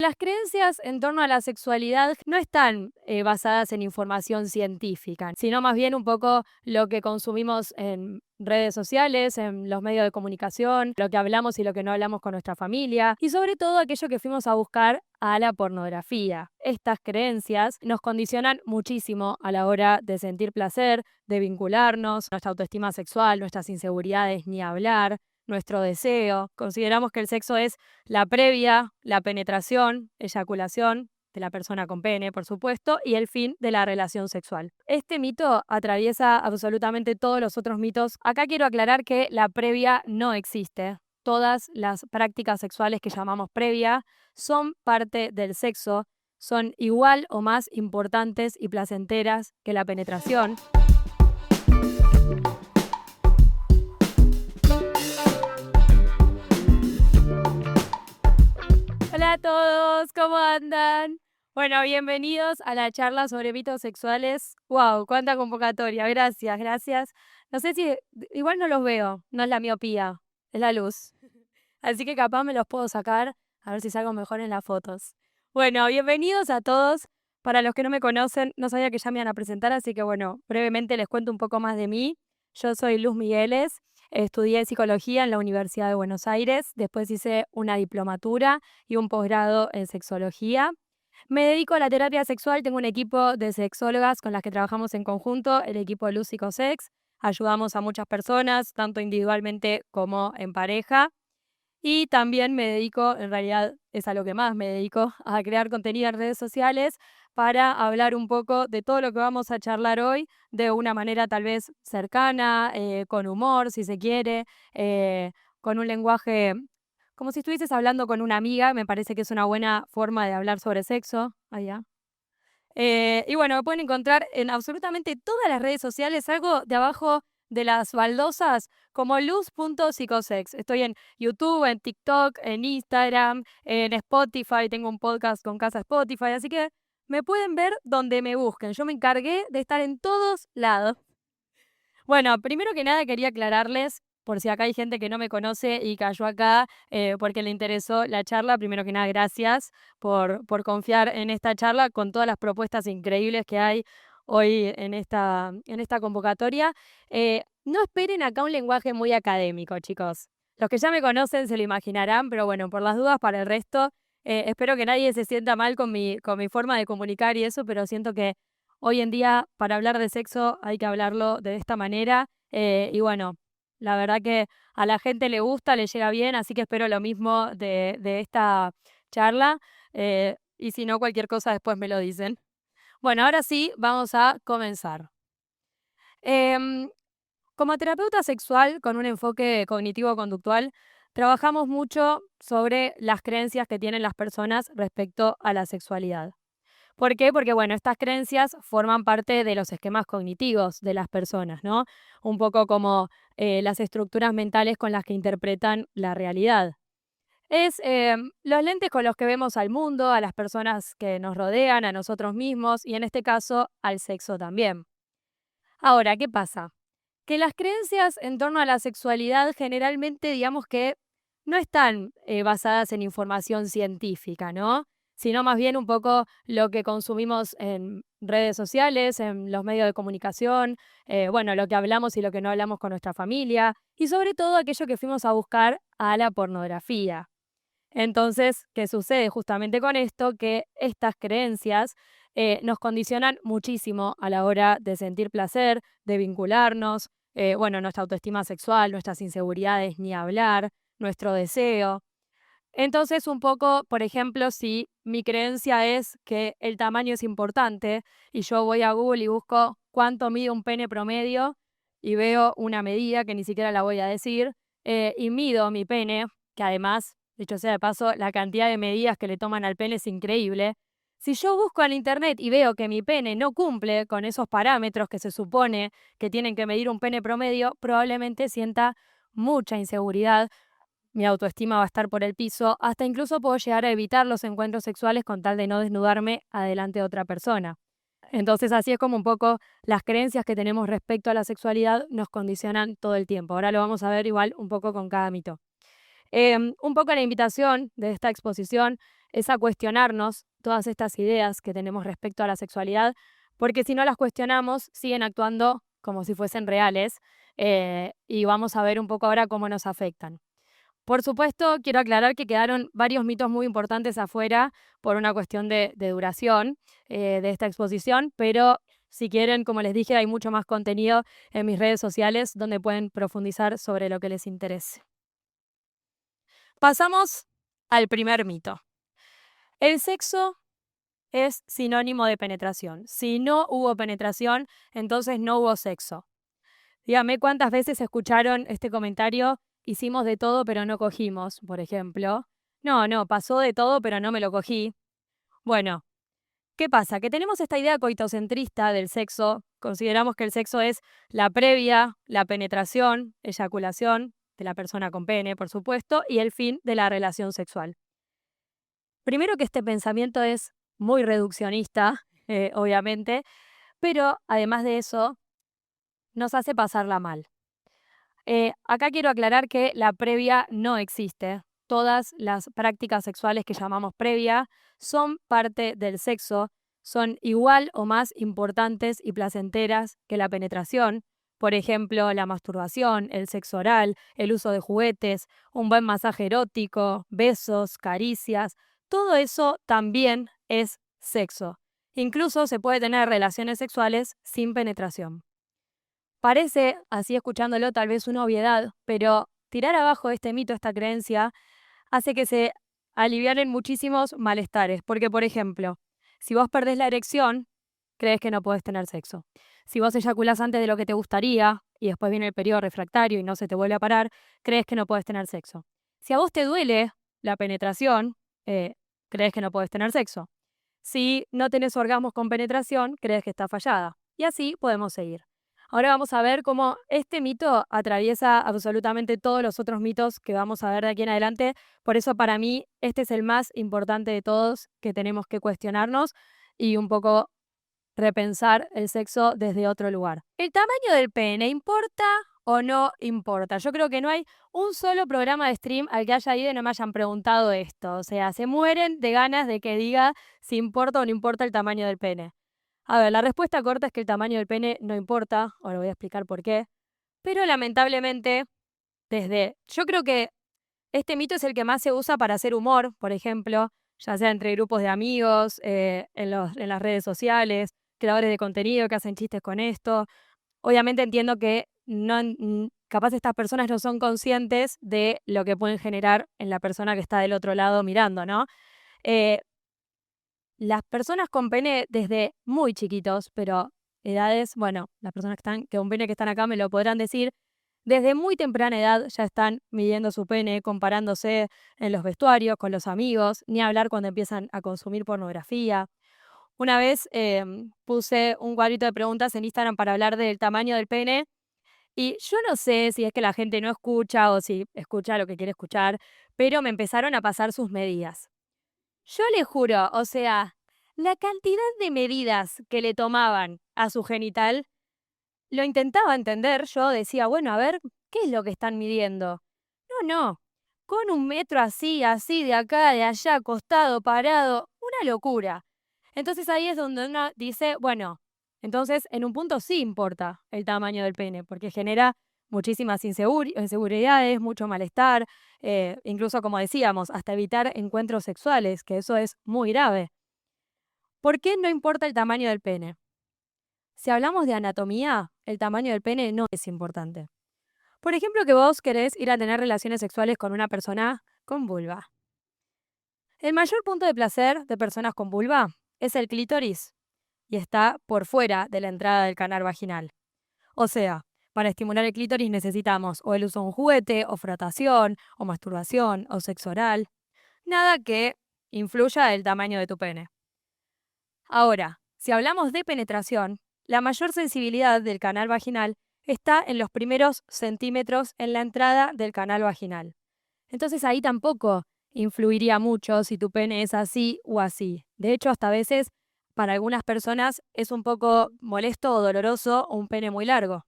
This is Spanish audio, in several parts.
Las creencias en torno a la sexualidad no están basadas en información científica, sino más bien un poco lo que consumimos en redes sociales, en los medios de comunicación, lo que hablamos y lo que no hablamos con nuestra familia, y sobre todo aquello que fuimos a buscar a la pornografía. Estas creencias nos condicionan muchísimo a la hora de sentir placer, de vincularnos, nuestra autoestima sexual, nuestras inseguridades, ni hablar, nuestro deseo. Consideramos que el sexo es la previa, la penetración, eyaculación de la persona con pene, por supuesto, y el fin de la relación sexual. Este mito atraviesa absolutamente todos los otros mitos. Acá quiero aclarar que la previa no existe. Todas las prácticas sexuales que llamamos previa son parte del sexo, son igual o más importantes y placenteras que la penetración. Hola a todos, ¿cómo andan? Bueno, bienvenidos a la charla sobre mitos sexuales. ¡Wow! ¡Cuánta convocatoria! Gracias, gracias. No sé si, igual no los veo, no es la miopía, es la luz. Así que capaz me los puedo sacar, a ver si salgo mejor en las fotos. Bueno, bienvenidos a todos. Para los que no me conocen, no sabía que ya me iban a presentar, así que bueno, brevemente les cuento un poco más de mí. Yo soy Luz Migueles, estudié psicología en la Universidad de Buenos Aires, después hice una diplomatura y un posgrado en sexología. Me dedico a la terapia sexual, tengo un equipo de sexólogas con las que trabajamos en conjunto, el equipo Luz Psicosex. Ayudamos a muchas personas, tanto individualmente como en pareja. Y también me dedico, en realidad es a lo que más me dedico, a crear contenido en redes sociales para hablar un poco de todo lo que vamos a charlar hoy de una manera tal vez cercana, con humor, si se quiere, con un lenguaje como si estuvieses hablando con una amiga. Me parece que es una buena forma de hablar sobre sexo. Allá. Y bueno, me pueden encontrar en absolutamente todas las redes sociales, algo de abajo de las baldosas, como luz.psicosex. Estoy en YouTube, en TikTok, en Instagram, en Spotify, tengo un podcast con Casa Spotify, así que me pueden ver donde me busquen. Yo me encargué de estar en todos lados. Bueno, primero que nada quería aclararles, por si acá hay gente que no me conoce y cayó acá porque le interesó la charla, primero que nada, gracias por confiar en esta charla con todas las propuestas increíbles que hay hoy en esta convocatoria. No esperen acá un lenguaje muy académico, chicos. Los que ya me conocen se lo imaginarán, pero bueno, por las dudas para el resto, espero que nadie se sienta mal con mi forma de comunicar y eso, pero siento que hoy en día, para hablar de sexo hay que hablarlo de esta manera. Y bueno, la verdad que a la gente le gusta, le llega bien, así que espero lo mismo de esta charla. Y si no, cualquier cosa después me lo dicen. Bueno, ahora sí, vamos a comenzar. Em, Como terapeuta sexual con un enfoque cognitivo-conductual, trabajamos mucho sobre las creencias que tienen las personas respecto a la sexualidad. ¿Por qué? Porque, bueno, estas creencias forman parte de los esquemas cognitivos de las personas, ¿no? Un poco como las estructuras mentales con las que interpretan la realidad. Es los lentes con los que vemos al mundo, a las personas que nos rodean, a nosotros mismos y en este caso al sexo también. Ahora, ¿qué pasa? Que las creencias en torno a la sexualidad generalmente, digamos que no están basadas en información científica, ¿no? Sino más bien un poco lo que consumimos en redes sociales, en los medios de comunicación, bueno, lo que hablamos y lo que no hablamos con nuestra familia, y sobre todo aquello que fuimos a buscar a la pornografía. Entonces, ¿qué sucede justamente con esto? Que estas creencias nos condicionan muchísimo a la hora de sentir placer, de vincularnos, bueno, nuestra autoestima sexual, nuestras inseguridades, ni hablar, nuestro deseo. Entonces, un poco, por ejemplo, si mi creencia es que el tamaño es importante y yo voy a Google y busco cuánto mide un pene promedio y veo una medida que ni siquiera la voy a decir y mido mi pene, que además, dicho sea de paso, la cantidad de medidas que le toman al pene es increíble. Si yo busco en internet y veo que mi pene no cumple con esos parámetros que se supone que tienen que medir un pene promedio, probablemente sienta mucha inseguridad, mi autoestima va a estar por el piso, hasta incluso puedo llegar a evitar los encuentros sexuales con tal de no desnudarme adelante de otra persona. Entonces así es como un poco las creencias que tenemos respecto a la sexualidad nos condicionan todo el tiempo. Ahora lo vamos a ver igual un poco con cada mito. Un poco la invitación de esta exposición es a cuestionarnos todas estas ideas que tenemos respecto a la sexualidad, porque si no las cuestionamos, siguen actuando como si fuesen reales, y vamos a ver un poco ahora cómo nos afectan. Por supuesto, quiero aclarar que quedaron varios mitos muy importantes afuera por una cuestión de duración de esta exposición, pero si quieren, como les dije, hay mucho más contenido en mis redes sociales donde pueden profundizar sobre lo que les interese. Pasamos al primer mito. El sexo es sinónimo de penetración. Si no hubo penetración, entonces no hubo sexo. Dígame cuántas veces escucharon este comentario: hicimos de todo pero no cogimos, por ejemplo. No, no, pasó de todo pero no me lo cogí. Bueno, ¿qué pasa? Que tenemos esta idea coitocentrista del sexo. Consideramos que el sexo es la previa, la penetración, eyaculación de la persona con pene, por supuesto, y el fin de la relación sexual. Primero que este pensamiento es muy reduccionista, obviamente, pero además de eso, nos hace pasarla mal. Acá quiero aclarar que la previa no existe. Todas las prácticas sexuales que llamamos previa son parte del sexo, son igual o más importantes y placenteras que la penetración. Por ejemplo, la masturbación, el sexo oral, el uso de juguetes, un buen masaje erótico, besos, caricias, todo eso también es sexo. Incluso se puede tener relaciones sexuales sin penetración. Parece, así escuchándolo, tal vez una obviedad, pero tirar abajo este mito, esta creencia, hace que se alivianen muchísimos malestares. Porque, por ejemplo, si vos perdés la erección, crees que no podés tener sexo. Si vos eyaculás antes de lo que te gustaría y después viene el periodo refractario y no se te vuelve a parar, crees que no podés tener sexo. Si a vos te duele la penetración, crees que no podés tener sexo. Si no tenés orgasmos con penetración, crees que está fallada. Y así podemos seguir. Ahora vamos a ver cómo este mito atraviesa absolutamente todos los otros mitos que vamos a ver de aquí en adelante. Por eso para mí este es el más importante de todos que tenemos que cuestionarnos y un poco repensar el sexo desde otro lugar. ¿El tamaño del pene importa o no importa? Yo creo que no hay un solo programa de stream al que haya ido y no me hayan preguntado esto. O sea, se mueren de ganas de que diga si importa o no importa el tamaño del pene. A ver, la respuesta corta es que el tamaño del pene no importa, ahora voy a explicar por qué, pero lamentablemente, yo creo que este mito es el que más se usa para hacer humor, por ejemplo, ya sea entre grupos de amigos, en las redes sociales, creadores de contenido que hacen chistes con esto. Obviamente entiendo que capaz estas personas no son conscientes de lo que pueden generar en la persona que está del otro lado mirando, ¿no? Eh, las personas con pene desde muy chiquitos, pero edades, bueno, las personas con pene que están acá me lo podrán decir, desde muy temprana edad ya están midiendo su pene, comparándose en los vestuarios con los amigos, ni hablar cuando empiezan a consumir pornografía. Una vez puse un cuadrito de preguntas en Instagram para hablar del tamaño del pene y yo no sé si es que la gente no escucha o si escucha lo que quiere escuchar, pero me empezaron a pasar sus medidas. Yo le juro, o sea, la cantidad de medidas que le tomaban a su genital, lo intentaba entender, yo decía, bueno, a ver, ¿qué es lo que están midiendo? No, no, con un metro así, así, de acá, de allá, acostado, parado, una locura. Entonces ahí es donde uno dice, bueno, entonces en un punto sí importa el tamaño del pene, porque genera muchísimas inseguridades, mucho malestar, incluso como decíamos, hasta evitar encuentros sexuales, que eso es muy grave. ¿Por qué no importa el tamaño del pene? Si hablamos de anatomía, el tamaño del pene no es importante. Por ejemplo, que vos querés ir a tener relaciones sexuales con una persona con vulva. El mayor punto de placer de personas con vulva es el clítoris y está por fuera de la entrada del canal vaginal. O sea, para estimular el clítoris necesitamos o el uso de un juguete, o frotación, o masturbación, o sexo oral. Nada que influya el tamaño de tu pene. Ahora, si hablamos de penetración, la mayor sensibilidad del canal vaginal está en los primeros centímetros en la entrada del canal vaginal. Entonces ahí tampoco influiría mucho si tu pene es así o así. De hecho, hasta a veces para algunas personas es un poco molesto o doloroso un pene muy largo.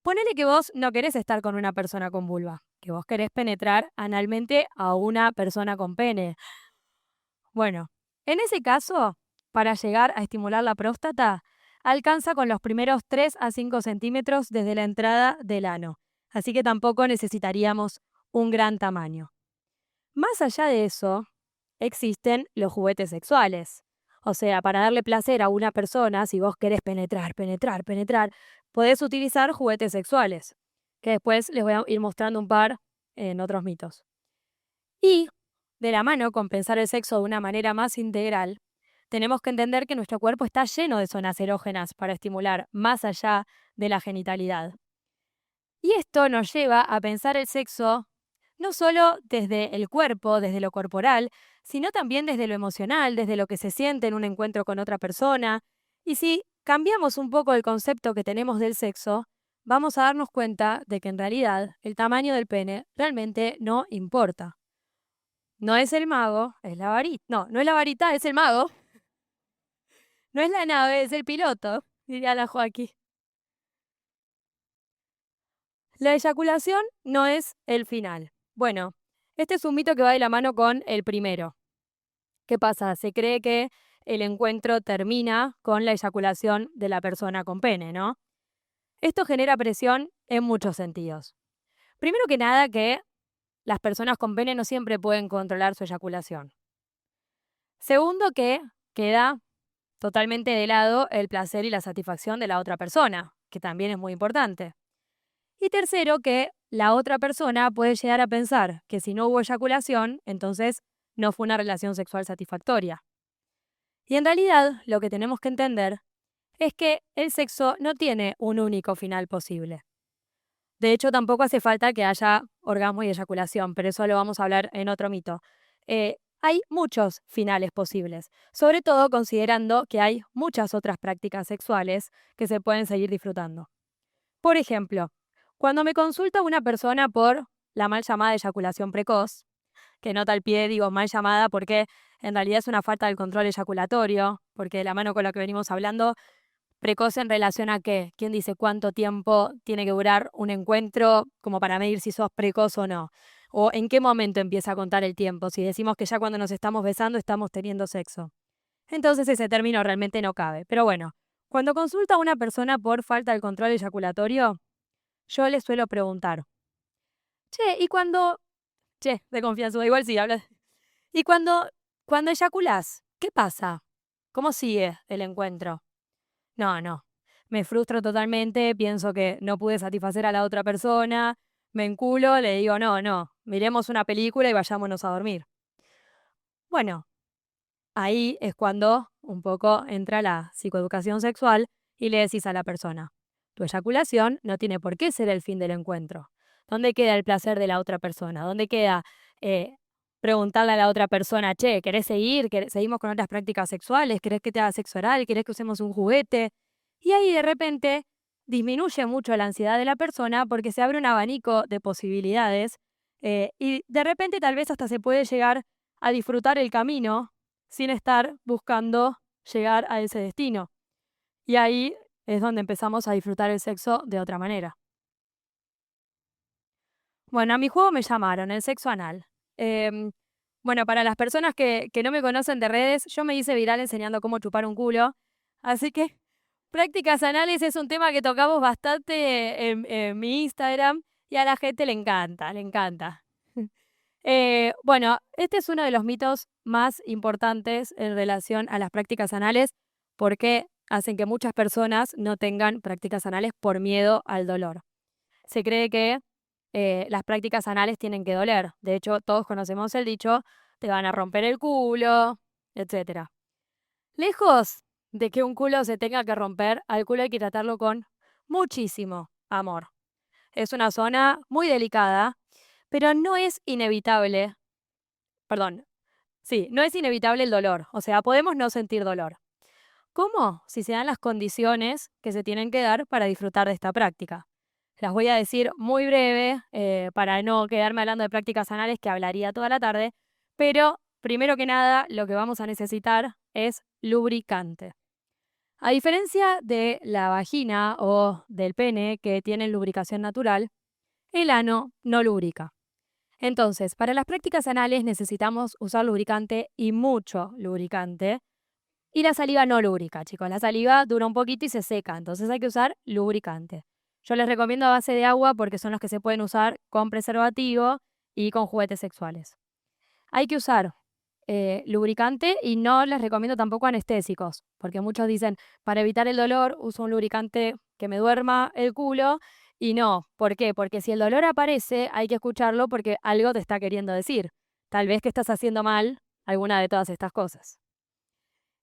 Ponele que vos no querés estar con una persona con vulva, que vos querés penetrar analmente a una persona con pene. Bueno, en ese caso, para llegar a estimular la próstata, alcanza con los primeros 3 a 5 centímetros desde la entrada del ano, así que tampoco necesitaríamos un gran tamaño. Más allá de eso, existen los juguetes sexuales. O sea, para darle placer a una persona, si vos querés penetrar, podés utilizar juguetes sexuales, que después les voy a ir mostrando un par en otros mitos. Y, de la mano con pensar el sexo de una manera más integral, tenemos que entender que nuestro cuerpo está lleno de zonas erógenas para estimular más allá de la genitalidad. Y esto nos lleva a pensar el sexo no solo desde el cuerpo, desde lo corporal, sino también desde lo emocional, desde lo que se siente en un encuentro con otra persona. Y si cambiamos un poco el concepto que tenemos del sexo, vamos a darnos cuenta de que en realidad el tamaño del pene realmente no importa. No es el mago, es la varita. No, no es la varita, es el mago. No es la nave, es el piloto, diría la Joaquín. La eyaculación no es el final. Bueno, este es un mito que va de la mano con el primero. ¿Qué pasa? Se cree que el encuentro termina con la eyaculación de la persona con pene, ¿no? Esto genera presión en muchos sentidos. Primero que nada, que las personas con pene no siempre pueden controlar su eyaculación. Segundo, que queda totalmente de lado el placer y la satisfacción de la otra persona, que también es muy importante. Y tercero, que la otra persona puede llegar a pensar que si no hubo eyaculación, entonces no fue una relación sexual satisfactoria. Y en realidad, lo que tenemos que entender es que el sexo no tiene un único final posible. De hecho, tampoco hace falta que haya orgasmo y eyaculación, pero eso lo vamos a hablar en otro mito. Hay muchos finales posibles, sobre todo considerando que hay muchas otras prácticas sexuales que se pueden seguir disfrutando. Por ejemplo, cuando me consulta una persona por la mal llamada eyaculación precoz, que nota al pie digo mal llamada porque en realidad es una falta del control eyaculatorio, porque de la mano con lo que venimos hablando, precoz en relación a qué, quién dice cuánto tiempo tiene que durar un encuentro como para medir si sos precoz o no, o en qué momento empieza a contar el tiempo, si decimos que ya cuando nos estamos besando estamos teniendo sexo. Entonces ese término realmente no cabe, pero bueno, cuando consulta a una persona por falta del control eyaculatorio, yo le suelo preguntar, che, y cuando, che, de confianza, igual sí, hablas, y cuando eyaculás, ¿qué pasa? ¿Cómo sigue el encuentro? No, no, me frustro totalmente, pienso que no pude satisfacer a la otra persona, me enculo, le digo, no, no, miremos una película y vayámonos a dormir. Bueno, ahí es cuando un poco entra la psicoeducación sexual y le decís a la persona, tu eyaculación no tiene por qué ser el fin del encuentro. ¿Dónde queda el placer de la otra persona? ¿Dónde queda eh, preguntarle a la otra persona, che, ¿querés seguir? ¿Seguimos con otras prácticas sexuales? ¿Querés que te haga sexo oral? ¿Querés que usemos un juguete? Y ahí de repente disminuye mucho la ansiedad de la persona porque se abre un abanico de posibilidades y de repente tal vez hasta se puede llegar a disfrutar el camino sin estar buscando llegar a ese destino. Y ahí es donde empezamos a disfrutar el sexo de otra manera. Bueno, a mi juego me llamaron el sexo anal. Em, bueno, para las personas que no me conocen de redes, yo me hice viral enseñando cómo chupar un culo. Así que prácticas anales es un tema que tocamos bastante en mi Instagram y a la gente le encanta, le encanta. Bueno, este es uno de los mitos más importantes en relación a las prácticas anales porque hacen que muchas personas no tengan prácticas anales por miedo al dolor. Se cree que las prácticas anales tienen que doler. De hecho, todos conocemos el dicho, te van a romper el culo, etcétera. Lejos de que un culo se tenga que romper, al culo hay que tratarlo con muchísimo amor. Es una zona muy delicada, pero no es inevitable, perdón, sí, no es inevitable el dolor. O sea, podemos no sentir dolor. ¿Cómo? Si se dan las condiciones que se tienen que dar para disfrutar de esta práctica. Las voy a decir muy breve para no quedarme hablando de prácticas anales que hablaría toda la tarde, pero primero que nada lo que vamos a necesitar es lubricante. A diferencia de la vagina o del pene que tienen lubricación natural, el ano no lubrica. Entonces, para las prácticas anales necesitamos usar lubricante y mucho lubricante. Y la saliva no lubrica, chicos. La saliva dura un poquito y se seca, entonces hay que usar lubricante. Yo les recomiendo a base de agua porque son los que se pueden usar con preservativo y con juguetes sexuales. Hay que usar lubricante y no les recomiendo tampoco anestésicos, porque muchos dicen, para evitar el dolor uso un lubricante que me duerma el culo y no. ¿Por qué? Porque si el dolor aparece hay que escucharlo porque algo te está queriendo decir. Tal vez que estás haciendo mal alguna de todas estas cosas.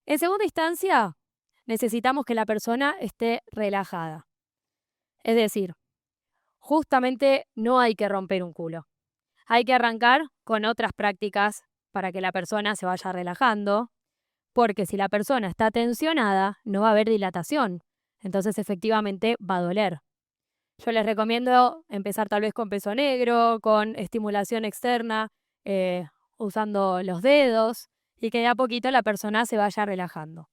En segunda instancia, necesitamos que la persona esté relajada. Es decir, justamente no hay que romper un culo. Hay que arrancar con otras prácticas para que la persona se vaya relajando, porque si la persona está tensionada, no va a haber dilatación. Entonces, efectivamente, va a doler. Yo les recomiendo empezar tal vez con peso negro, con estimulación externa, usando los dedos, y que de a poquito la persona se vaya relajando.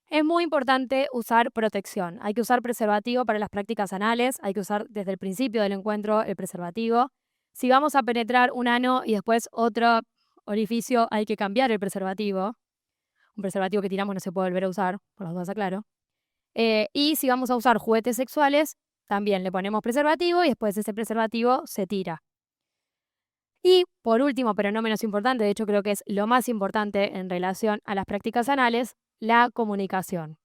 Es muy importante usar protección. Hay que usar preservativo para las prácticas anales, hay que usar desde el principio del encuentro el preservativo. Si vamos a penetrar un ano y después otro orificio, hay que cambiar el preservativo. Un preservativo que tiramos no se puede volver a usar, por las dudas aclaro. Y si vamos a usar juguetes sexuales, también le ponemos preservativo y después ese preservativo se tira. Y por último, pero no menos importante, de hecho creo que es lo más importante en relación a las prácticas anales, la comunicación.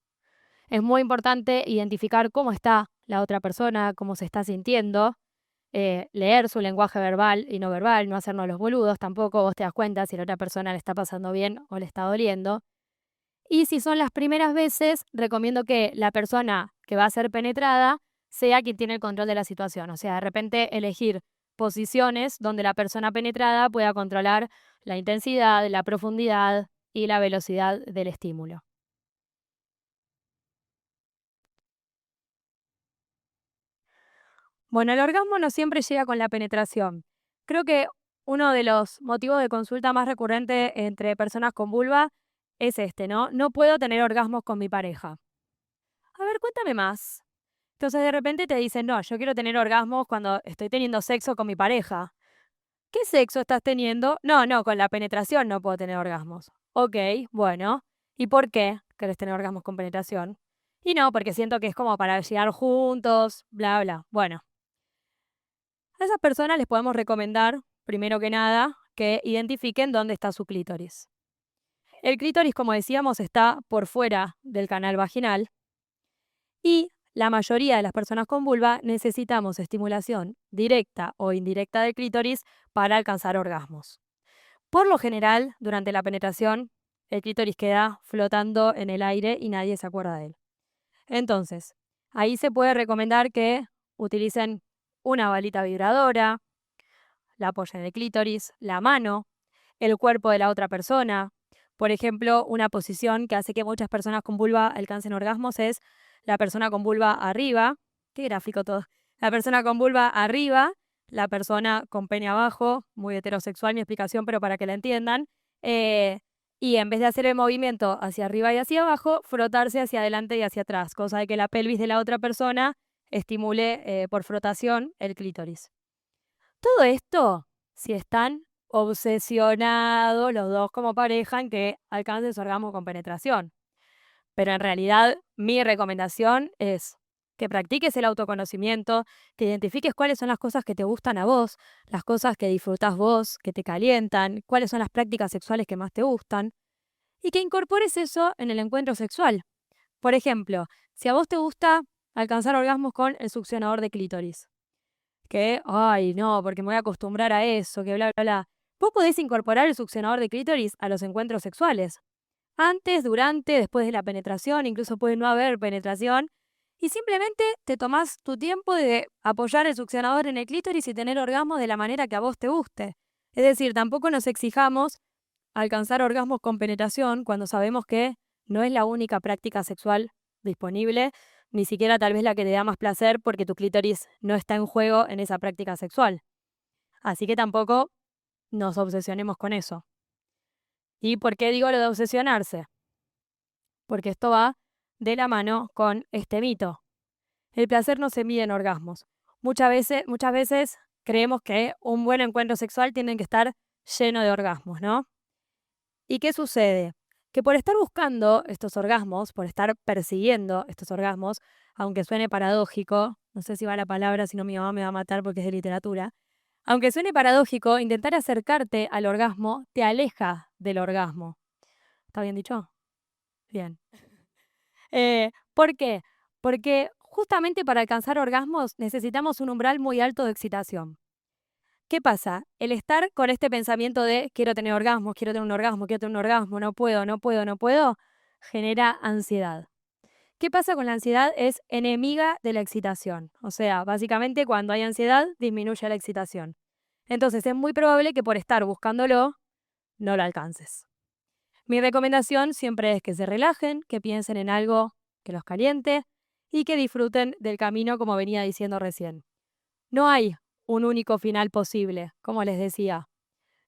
Es muy importante identificar cómo está la otra persona, cómo se está sintiendo, leer su lenguaje verbal y no verbal, no hacernos los boludos tampoco, vos te das cuenta si la otra persona le está pasando bien o le está doliendo. Y si son las primeras veces, recomiendo que la persona que va a ser penetrada sea quien tiene el control de la situación. O sea, de repente elegir posiciones donde la persona penetrada pueda controlar la intensidad, la profundidad y la velocidad del estímulo. Bueno, el orgasmo no siempre llega con la penetración. Creo que uno de los motivos de consulta más recurrente entre personas con vulva es este, ¿no? No puedo tener orgasmos con mi pareja. A ver, cuéntame más. Entonces de repente te dicen, no, yo quiero tener orgasmos cuando estoy teniendo sexo con mi pareja. ¿Qué sexo estás teniendo? No, no, con la penetración no puedo tener orgasmos. Ok, bueno. ¿Y por qué querés tener orgasmos con penetración? Y no, porque siento que es como para llegar juntos, bla, bla. Bueno, a esas personas les podemos recomendar, primero que nada, que identifiquen dónde está su clítoris. El clítoris, como decíamos, está por fuera del canal vaginal y la mayoría de las personas con vulva necesitamos estimulación directa o indirecta del clítoris para alcanzar orgasmos. Por lo general, durante la penetración, el clítoris queda flotando en el aire y nadie se acuerda de él. Entonces, ahí se puede recomendar que utilicen una balita vibradora, la apoyen en el clítoris, la mano, el cuerpo de la otra persona. Por ejemplo, una posición que hace que muchas personas con vulva alcancen orgasmos es la persona con vulva arriba. Qué gráfico todo. La persona con vulva arriba, la persona con pene abajo, muy heterosexual mi explicación, pero para que la entiendan. eh, y en vez de hacer el movimiento hacia arriba y hacia abajo, frotarse hacia adelante y hacia atrás, cosa de que la pelvis de la otra persona estimule por frotación el clítoris. Todo esto, si están obsesionados los dos como pareja en que alcancen su orgasmo con penetración. Pero en realidad, mi recomendación es que practiques el autoconocimiento, que identifiques cuáles son las cosas que te gustan a vos, las cosas que disfrutás vos, que te calientan, cuáles son las prácticas sexuales que más te gustan, y que incorpores eso en el encuentro sexual. Por ejemplo, si a vos te gusta alcanzar orgasmos con el succionador de clítoris, que, ay, no, porque me voy a acostumbrar a eso, que bla, bla, bla. Vos podés incorporar el succionador de clítoris a los encuentros sexuales. Antes, durante, después de la penetración, incluso puede no haber penetración. Y simplemente te tomás tu tiempo de apoyar el succionador en el clítoris y tener orgasmos de la manera que a vos te guste. Es decir, tampoco nos exijamos alcanzar orgasmos con penetración cuando sabemos que no es la única práctica sexual disponible, ni siquiera tal vez la que te da más placer porque tu clítoris no está en juego en esa práctica sexual. Así que tampoco nos obsesionemos con eso. ¿Y por qué digo lo de obsesionarse? Porque esto va de la mano con este mito. El placer no se mide en orgasmos. Muchas veces creemos que un buen encuentro sexual tiene que estar lleno de orgasmos, ¿no? ¿Y qué sucede? Que por estar buscando estos orgasmos, por estar persiguiendo estos orgasmos, aunque suene paradójico, no sé si va la palabra, si no mi mamá me va a matar porque es de literatura, aunque suene paradójico, intentar acercarte al orgasmo te aleja del orgasmo. ¿Está bien dicho? Bien. ¿Por qué? Porque justamente para alcanzar orgasmos necesitamos un umbral muy alto de excitación. ¿Qué pasa? El estar con este pensamiento de quiero tener orgasmos, quiero tener un orgasmo, quiero tener un orgasmo, no puedo, no puedo, no puedo, genera ansiedad. ¿Qué pasa con la ansiedad? Es enemiga de la excitación. O sea, básicamente cuando hay ansiedad disminuye la excitación. Entonces es muy probable que por estar buscándolo no lo alcances. Mi recomendación siempre es que se relajen, que piensen en algo que los caliente y que disfruten del camino como venía diciendo recién. No hay un único final posible, como les decía.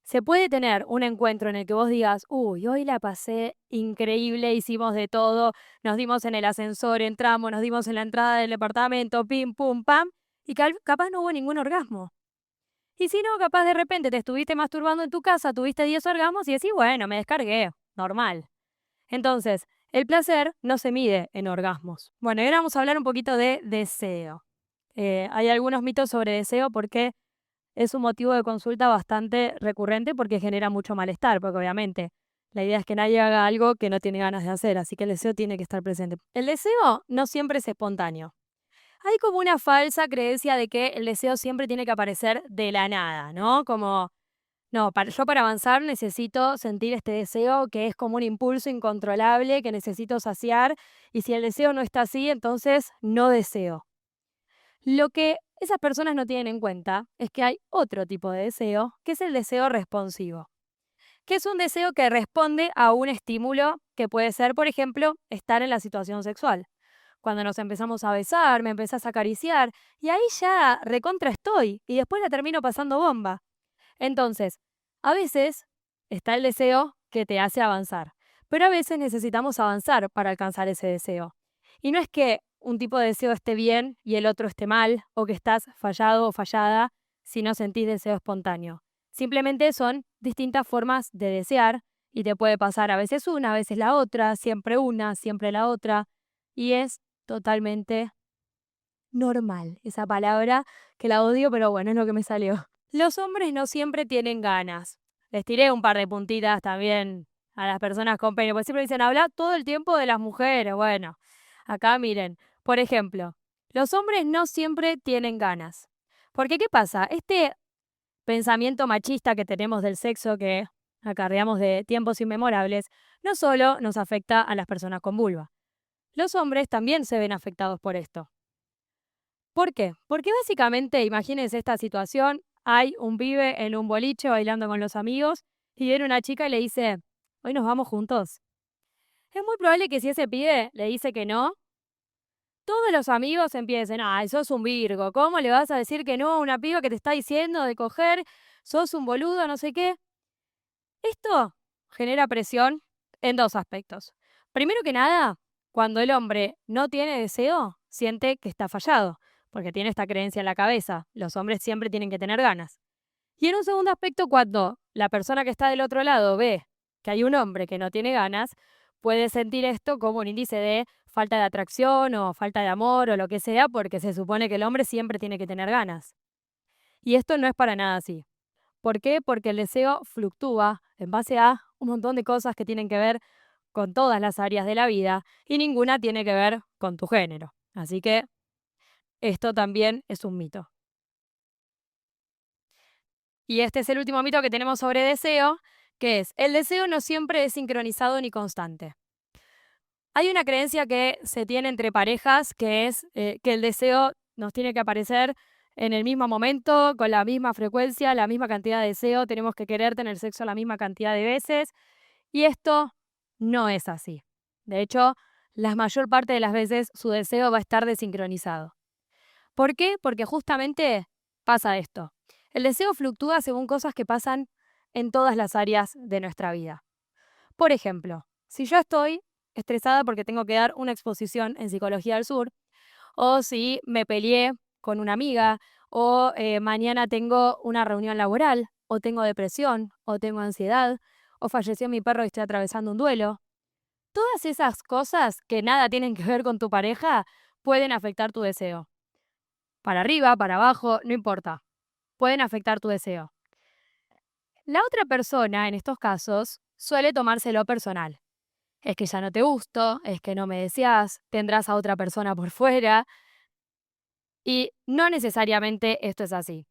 Se puede tener un encuentro en el que vos digas, uy, hoy la pasé increíble, hicimos de todo, nos dimos en el ascensor, entramos, nos dimos en la entrada del departamento, pim, pum, pam, y capaz no hubo ningún orgasmo. Y si no, capaz de repente te estuviste masturbando en tu casa, tuviste 10 orgasmos y decís, bueno, me descargué, normal. Entonces, el placer no se mide en orgasmos. Bueno, y ahora vamos a hablar un poquito de deseo. Hay algunos mitos sobre deseo porque es un motivo de consulta bastante recurrente porque genera mucho malestar, porque obviamente la idea es que nadie haga algo que no tiene ganas de hacer, así que el deseo tiene que estar presente. El deseo no siempre es espontáneo. Hay como una falsa creencia de que el deseo siempre tiene que aparecer de la nada, ¿no? Como, no, yo para avanzar necesito sentir este deseo que es como un impulso incontrolable que necesito saciar y si el deseo no está así, entonces no deseo. Lo que esas personas no tienen en cuenta es que hay otro tipo de deseo, que es el deseo responsivo, que es un deseo que responde a un estímulo que puede ser, por ejemplo, estar en la situación sexual. Cuando nos empezamos a besar, me empezás a acariciar y ahí ya recontra estoy y después la termino pasando bomba. Entonces, a veces está el deseo que te hace avanzar, pero a veces necesitamos avanzar para alcanzar ese deseo. Y no es que un tipo de deseo esté bien y el otro esté mal, o que estás fallado o fallada si no sentís deseo espontáneo. Simplemente son distintas formas de desear y te puede pasar a veces una, a veces la otra, siempre la otra, y es totalmente normal esa palabra que la odio, pero bueno, es lo que me salió. Los hombres no siempre tienen ganas. Les tiré un par de puntitas también a las personas con pene, porque siempre dicen, habla todo el tiempo de las mujeres. Bueno, acá miren, por ejemplo, los hombres no siempre tienen ganas. Porque, ¿qué pasa? Este pensamiento machista que tenemos del sexo que acarreamos de tiempos inmemorables, no solo nos afecta a las personas con vulva. Los hombres también se ven afectados por esto. ¿Por qué? Porque básicamente, imagínense esta situación, hay un pibe en un boliche bailando con los amigos y viene una chica y le dice, hoy nos vamos juntos. Es muy probable que si ese pibe le dice que no, todos los amigos empiecen, ay, sos un virgo, ¿cómo le vas a decir que no a una piba que te está diciendo de coger? Sos un boludo, no sé qué. Esto genera presión en dos aspectos. Primero que nada, cuando el hombre no tiene deseo, siente que está fallado, porque tiene esta creencia en la cabeza. Los hombres siempre tienen que tener ganas. Y en un segundo aspecto, cuando la persona que está del otro lado ve que hay un hombre que no tiene ganas, puede sentir esto como un índice de falta de atracción o falta de amor o lo que sea, porque se supone que el hombre siempre tiene que tener ganas. Y esto no es para nada así. ¿Por qué? Porque el deseo fluctúa en base a un montón de cosas que tienen que ver con todas las áreas de la vida y ninguna tiene que ver con tu género. Así que esto también es un mito. Y este es el último mito que tenemos sobre deseo, que es, el deseo no siempre es sincronizado ni constante. Hay una creencia que se tiene entre parejas que es que el deseo nos tiene que aparecer en el mismo momento, con la misma frecuencia, la misma cantidad de deseo, tenemos que querer tener sexo la misma cantidad de veces y esto no es así. De hecho, la mayor parte de las veces su deseo va a estar desincronizado. ¿Por qué? Porque justamente pasa esto. El deseo fluctúa según cosas que pasan en todas las áreas de nuestra vida. Por ejemplo, si yo estoy estresada porque tengo que dar una exposición en Psicología del Sur, o si me peleé con una amiga, o mañana tengo una reunión laboral, o tengo depresión, o tengo ansiedad, o falleció mi perro y estoy atravesando un duelo. Todas esas cosas que nada tienen que ver con tu pareja pueden afectar tu deseo. Para arriba, para abajo, no importa. Pueden afectar tu deseo. La otra persona, en estos casos, suele tomárselo personal. Es que ya no te gusto, es que no me deseas, tendrás a otra persona por fuera. Y no necesariamente esto es así.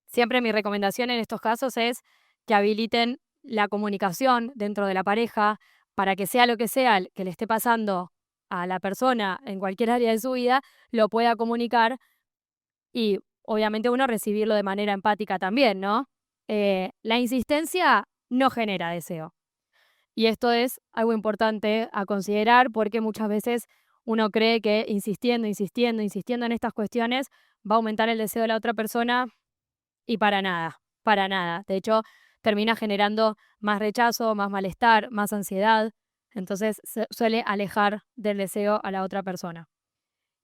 Siempre mi recomendación en estos casos es que habiliten la comunicación dentro de la pareja para que sea lo que sea que le esté pasando a la persona en cualquier área de su vida, lo pueda comunicar y obviamente uno recibirlo de manera empática también, ¿no? La insistencia no genera deseo. Y esto es algo importante a considerar porque muchas veces uno cree que insistiendo, insistiendo, insistiendo en estas cuestiones va a aumentar el deseo de la otra persona y para nada, para nada. De hecho, termina generando más rechazo, más malestar, más ansiedad. Entonces suele alejar del deseo a la otra persona.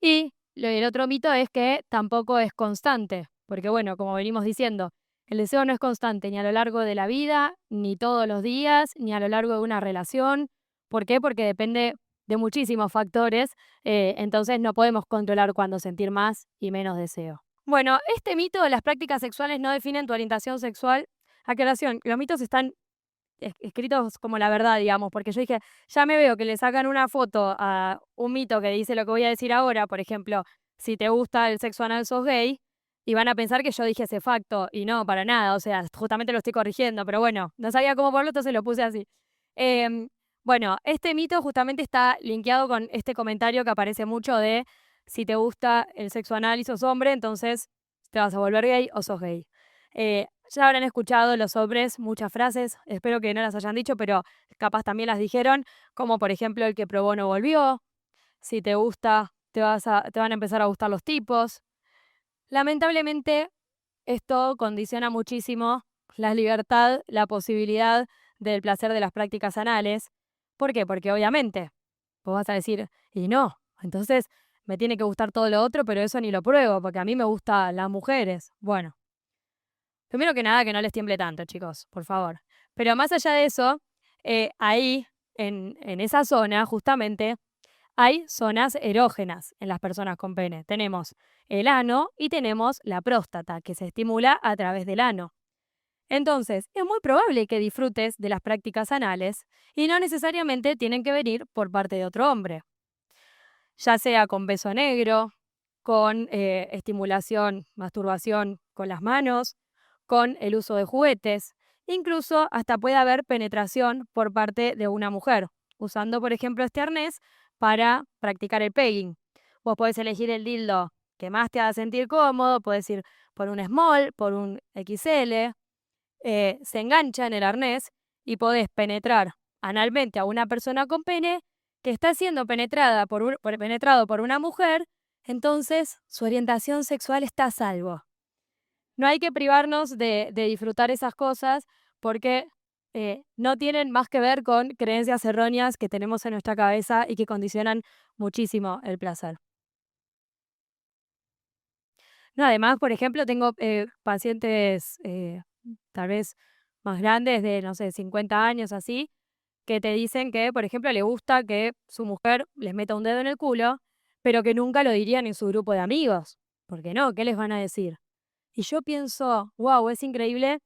Y el otro mito es que tampoco es constante, porque bueno, como venimos diciendo, el deseo no es constante ni a lo largo de la vida, ni todos los días, ni a lo largo de una relación. ¿Por qué? Porque depende de muchísimos factores, entonces no podemos controlar cuándo sentir más y menos deseo. Bueno, este mito de las prácticas sexuales no definen tu orientación sexual. Aclaración, los mitos están escritos como la verdad, digamos, porque yo dije, ya me veo que le sacan una foto a un mito que dice lo que voy a decir ahora, por ejemplo, si te gusta el sexo anal sos gay, y van a pensar que yo dije ese facto, y no, para nada, o sea, justamente lo estoy corrigiendo, pero bueno, no sabía cómo ponerlo, entonces lo puse así. Em, bueno, este mito justamente está linkeado con este comentario que aparece mucho de si te gusta el sexo anal y sos hombre, entonces te vas a volver gay o sos gay. Ya habrán escuchado los hombres muchas frases, espero que no las hayan dicho, pero capaz también las dijeron, como por ejemplo el que probó no volvió, si te gusta, te van a empezar a gustar los tipos. Lamentablemente, esto condiciona muchísimo la libertad, la posibilidad del placer de las prácticas anales. ¿Por qué? Porque obviamente, vos vas a decir, y no, entonces me tiene que gustar todo lo otro, pero eso ni lo pruebo, porque a mí me gustan las mujeres. Bueno, primero que nada, que no les tiemble tanto, chicos, por favor. Pero más allá de eso, ahí, en esa zona, justamente, hay zonas erógenas en las personas con pene. Tenemos el ano y tenemos la próstata, que se estimula a través del ano. Entonces, es muy probable que disfrutes de las prácticas anales y no necesariamente tienen que venir por parte de otro hombre, ya sea con beso negro, con estimulación, masturbación con las manos, con el uso de juguetes, incluso hasta puede haber penetración por parte de una mujer, usando por ejemplo este arnés para practicar el pegging. Vos podés elegir el dildo que más te haga sentir cómodo, podés ir por un small, por un XL, se engancha en el arnés y podés penetrar analmente a una persona con pene que está siendo penetrado por una mujer, entonces su orientación sexual está a salvo. No hay que privarnos de disfrutar esas cosas porque no tienen más que ver con creencias erróneas que tenemos en nuestra cabeza y que condicionan muchísimo el placer. No, además, por ejemplo, tengo pacientes tal vez más grandes de, no sé, 50 años así, que te dicen que, por ejemplo, le gusta que su mujer les meta un dedo en el culo, pero que nunca lo dirían en su grupo de amigos. ¿Por qué no? ¿Qué les van a decir? Y yo pienso, wow, es increíble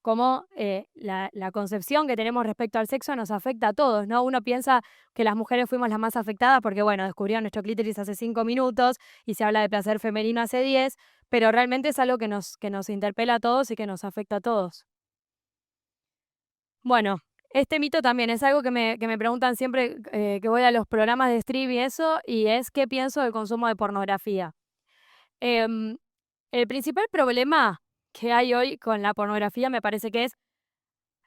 cómo la concepción que tenemos respecto al sexo nos afecta a todos, ¿no? Uno piensa que las mujeres fuimos las más afectadas porque, bueno, descubrieron nuestro clítoris hace 5 minutos y se habla de placer femenino hace 10, pero realmente es algo que nos interpela a todos y que nos afecta a todos. Bueno, este mito también es algo que me preguntan siempre que voy a los programas de stream y eso, y es qué pienso del consumo de pornografía. Em, el principal problema que hay hoy con la pornografía me parece que es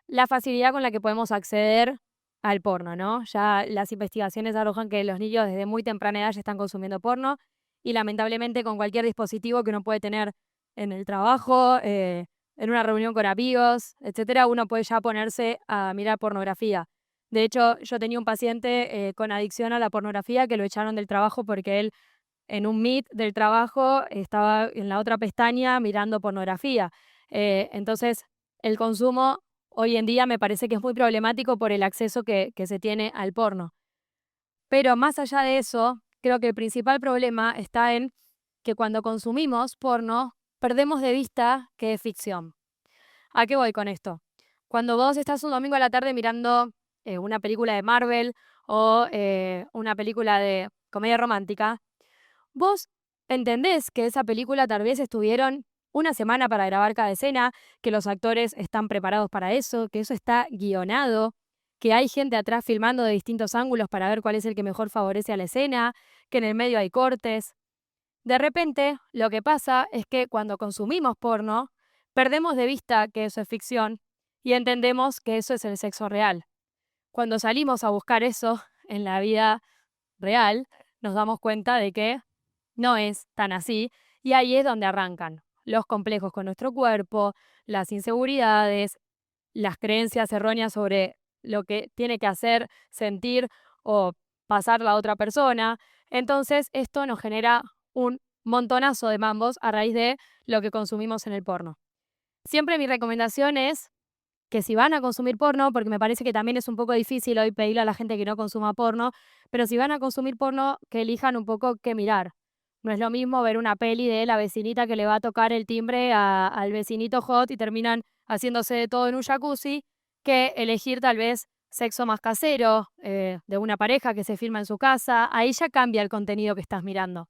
la facilidad con la que podemos acceder al porno, ¿no? Ya las investigaciones arrojan que los niños desde muy temprana edad ya están consumiendo porno y lamentablemente con cualquier dispositivo que uno puede tener en el trabajo, en una reunión con amigos, etcétera, uno puede ya ponerse a mirar pornografía. De hecho, yo tenía un paciente con adicción a la pornografía que lo echaron del trabajo porque él en un Meet del trabajo estaba en la otra pestaña mirando pornografía. Entonces, el consumo hoy en día me parece que es muy problemático por el acceso que se tiene al porno. Pero más allá de eso, creo que el principal problema está en que cuando consumimos porno, perdemos de vista que es ficción. ¿A qué voy con esto? Cuando vos estás un domingo a la tarde mirando una película de Marvel o una película de comedia romántica, vos entendés que esa película tal vez estuvieron una semana para grabar cada escena, que los actores están preparados para eso, que eso está guionado, que hay gente atrás filmando de distintos ángulos para ver cuál es el que mejor favorece a la escena, que en el medio hay cortes. De repente, lo que pasa es que cuando consumimos porno, perdemos de vista que eso es ficción y entendemos que eso es el sexo real. Cuando salimos a buscar eso en la vida real, nos damos cuenta de que no es tan así, y ahí es donde arrancan los complejos con nuestro cuerpo, las inseguridades, las creencias erróneas sobre lo que tiene que hacer, sentir o pasar la otra persona. Entonces, esto nos genera un montonazo de mambos a raíz de lo que consumimos en el porno. Siempre mi recomendación es que si van a consumir porno, porque me parece que también es un poco difícil hoy pedirle a la gente que no consuma porno, pero si van a consumir porno, que elijan un poco qué mirar. No es lo mismo ver una peli de la vecinita que le va a tocar el timbre al vecinito hot y terminan haciéndose de todo en un jacuzzi, que elegir tal vez sexo más casero, de una pareja que se filma en su casa. Ahí ya cambia el contenido que estás mirando.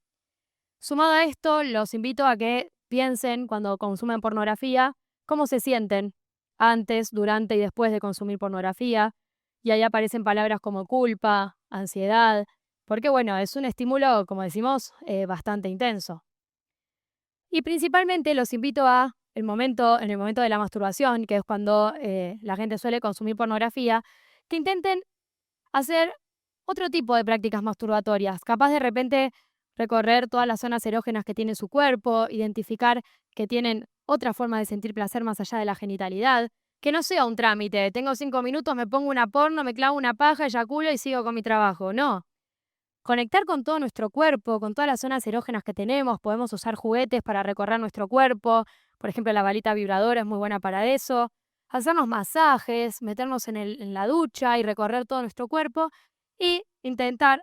Sumado a esto, los invito a que piensen cuando consumen pornografía, cómo se sienten antes, durante y después de consumir pornografía. Y ahí aparecen palabras como culpa, ansiedad, porque bueno, es un estímulo, como decimos, bastante intenso. Y principalmente los invito en el momento de la masturbación, que es cuando la gente suele consumir pornografía, que intenten hacer otro tipo de prácticas masturbatorias, capaz de repente recorrer todas las zonas erógenas que tiene su cuerpo, identificar que tienen otra forma de sentir placer más allá de la genitalidad, que no sea un trámite, tengo 5 minutos, me pongo una porno, me clavo una paja, eyaculo y sigo con mi trabajo, no. Conectar con todo nuestro cuerpo, con todas las zonas erógenas que tenemos, podemos usar juguetes para recorrer nuestro cuerpo, por ejemplo la balita vibradora es muy buena para eso, hacernos masajes, meternos en la ducha y recorrer todo nuestro cuerpo y intentar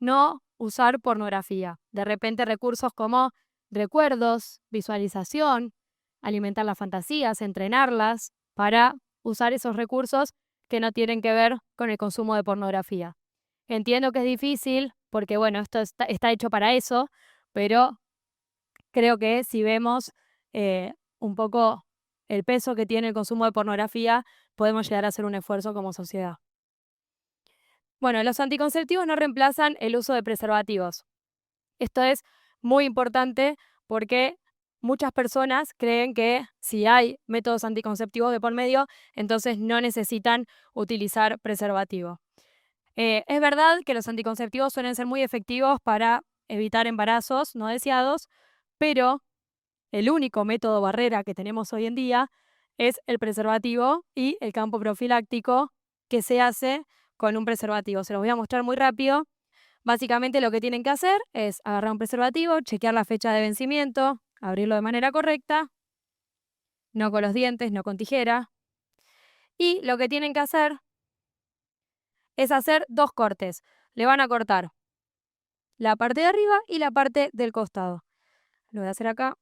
no usar pornografía. De repente recursos como recuerdos, visualización, alimentar las fantasías, entrenarlas para usar esos recursos que no tienen que ver con el consumo de pornografía. Entiendo que es difícil porque, bueno, esto está hecho para eso, pero creo que si vemos un poco el peso que tiene el consumo de pornografía, podemos llegar a hacer un esfuerzo como sociedad. Bueno, los anticonceptivos no reemplazan el uso de preservativos. Esto es muy importante porque muchas personas creen que si hay métodos anticonceptivos de por medio, entonces no necesitan utilizar preservativo. Es verdad que los anticonceptivos suelen ser muy efectivos para evitar embarazos no deseados, pero el único método barrera que tenemos hoy en día es el preservativo y el campo profiláctico que se hace con un preservativo. Se los voy a mostrar muy rápido. Básicamente lo que tienen que hacer es agarrar un preservativo, chequear la fecha de vencimiento, abrirlo de manera correcta, no con los dientes, no con tijera. Y lo que tienen que hacer es hacer 2 cortes. Le van a cortar la parte de arriba y la parte del costado. Lo voy a hacer acá.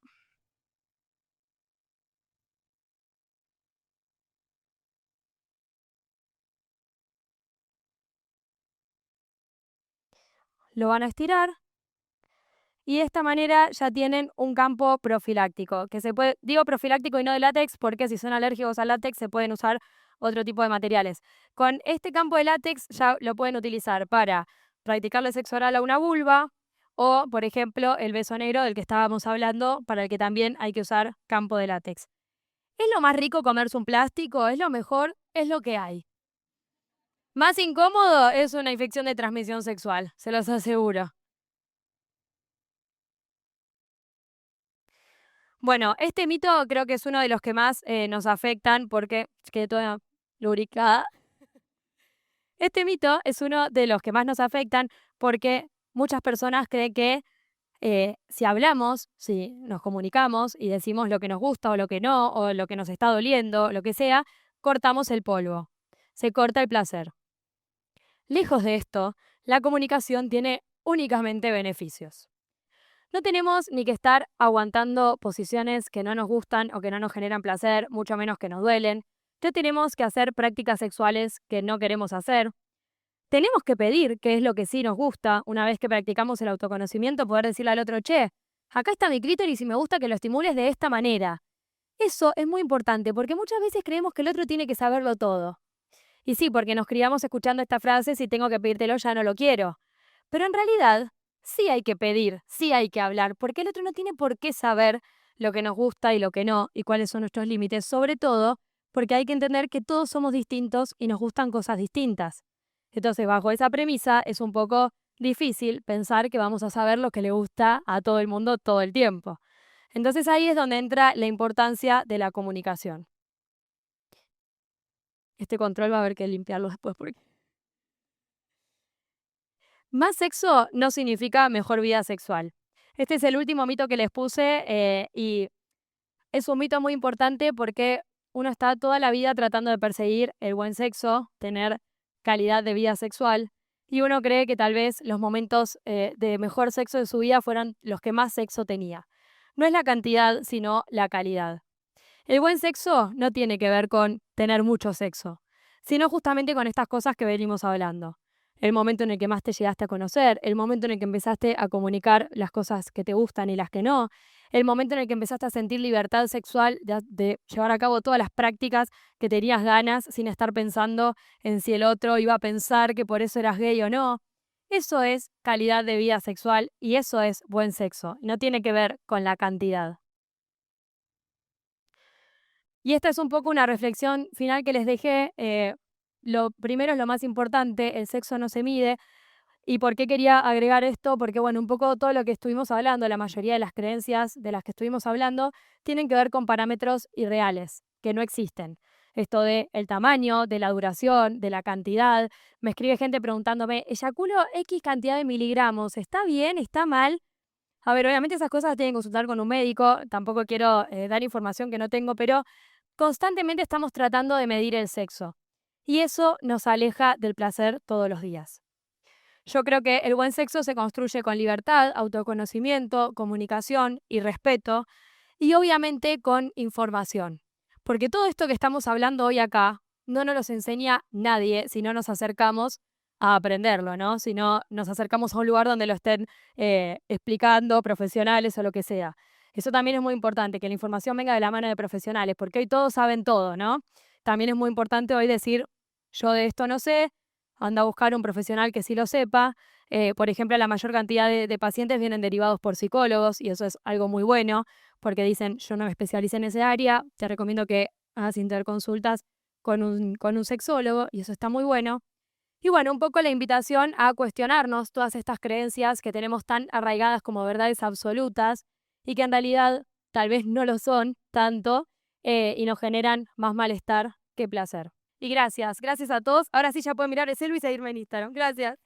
Lo van a estirar y de esta manera ya tienen un campo profiláctico, que se puede, digo profiláctico y no de látex, porque si son alérgicos al látex se pueden usar otro tipo de materiales. Con este campo de látex ya lo pueden utilizar para practicarle sexo oral a una vulva o, por ejemplo, el beso negro del que estábamos hablando, para el que también hay que usar campo de látex. ¿Es lo más rico comerse un plástico? ¿Es lo mejor? Es lo que hay. Más incómodo es una infección de transmisión sexual, se los aseguro. Bueno, este mito creo que es uno de los que más nos afectan porque quedé toda lubricada. Este mito es uno de los que más nos afectan porque muchas personas creen que si hablamos, si nos comunicamos y decimos lo que nos gusta o lo que no, o lo que nos está doliendo, lo que sea, cortamos el polvo. Se corta el placer. Lejos de esto, la comunicación tiene únicamente beneficios. No tenemos ni que estar aguantando posiciones que no nos gustan o que no nos generan placer, mucho menos que nos duelen. No tenemos que hacer prácticas sexuales que no queremos hacer. Tenemos que pedir qué es lo que sí nos gusta, una vez que practicamos el autoconocimiento, poder decirle al otro, che, acá está mi clítoris y me gusta que lo estimules de esta manera. Eso es muy importante porque muchas veces creemos que el otro tiene que saberlo todo. Y sí, porque nos criamos escuchando esta frase, si tengo que pedírtelo ya no lo quiero. Pero en realidad, sí hay que pedir, sí hay que hablar, porque el otro no tiene por qué saber lo que nos gusta y lo que no, y cuáles son nuestros límites, sobre todo porque hay que entender que todos somos distintos y nos gustan cosas distintas. Entonces, bajo esa premisa, es un poco difícil pensar que vamos a saber lo que le gusta a todo el mundo todo el tiempo. Entonces ahí es donde entra la importancia de la comunicación. Este control va a haber que limpiarlo después porque... Más sexo no significa mejor vida sexual. Este es el último mito que les puse y es un mito muy importante porque uno está toda la vida tratando de perseguir el buen sexo, tener calidad de vida sexual, y uno cree que tal vez los momentos de mejor sexo de su vida fueran los que más sexo tenía. No es la cantidad, sino la calidad. El buen sexo no tiene que ver con tener mucho sexo, sino justamente con estas cosas que venimos hablando. El momento en el que más te llegaste a conocer, el momento en el que empezaste a comunicar las cosas que te gustan y las que no, el momento en el que empezaste a sentir libertad sexual de llevar a cabo todas las prácticas que tenías ganas sin estar pensando en si el otro iba a pensar que por eso eras gay o no. Eso es calidad de vida sexual y eso es buen sexo. No tiene que ver con la cantidad. Y esta es un poco una reflexión final que les dejé. Lo primero es lo más importante, el sexo no se mide. ¿Y por qué quería agregar esto? Porque, bueno, un poco todo lo que estuvimos hablando, la mayoría de las creencias de las que estuvimos hablando, tienen que ver con parámetros irreales, que no existen. Esto de el tamaño, de la duración, de la cantidad. Me escribe gente preguntándome, eyaculo X cantidad de miligramos, ¿está bien? ¿Está mal? A ver, obviamente esas cosas las tienen que consultar con un médico, tampoco quiero dar información que no tengo, pero constantemente estamos tratando de medir el sexo y eso nos aleja del placer todos los días. Yo creo que el buen sexo se construye con libertad, autoconocimiento, comunicación y respeto y obviamente con información. Porque todo esto que estamos hablando hoy acá no nos lo enseña nadie si no nos acercamos a aprenderlo, ¿no? Si no nos acercamos a un lugar donde lo estén explicando profesionales o lo que sea. Eso también es muy importante, que la información venga de la mano de profesionales, porque hoy todos saben todo, ¿no? También es muy importante hoy decir, yo de esto no sé, anda a buscar un profesional que sí lo sepa. Por ejemplo, la mayor cantidad de pacientes vienen derivados por psicólogos y eso es algo muy bueno porque dicen, yo no me especialicé en ese área, te recomiendo que hagas interconsultas con un sexólogo y eso está muy bueno. Y bueno, un poco la invitación a cuestionarnos todas estas creencias que tenemos tan arraigadas como verdades absolutas y que en realidad tal vez no lo son tanto y nos generan más malestar que placer. Y gracias a todos. Ahora sí ya pueden mirar el celu y seguirme en Instagram. Gracias.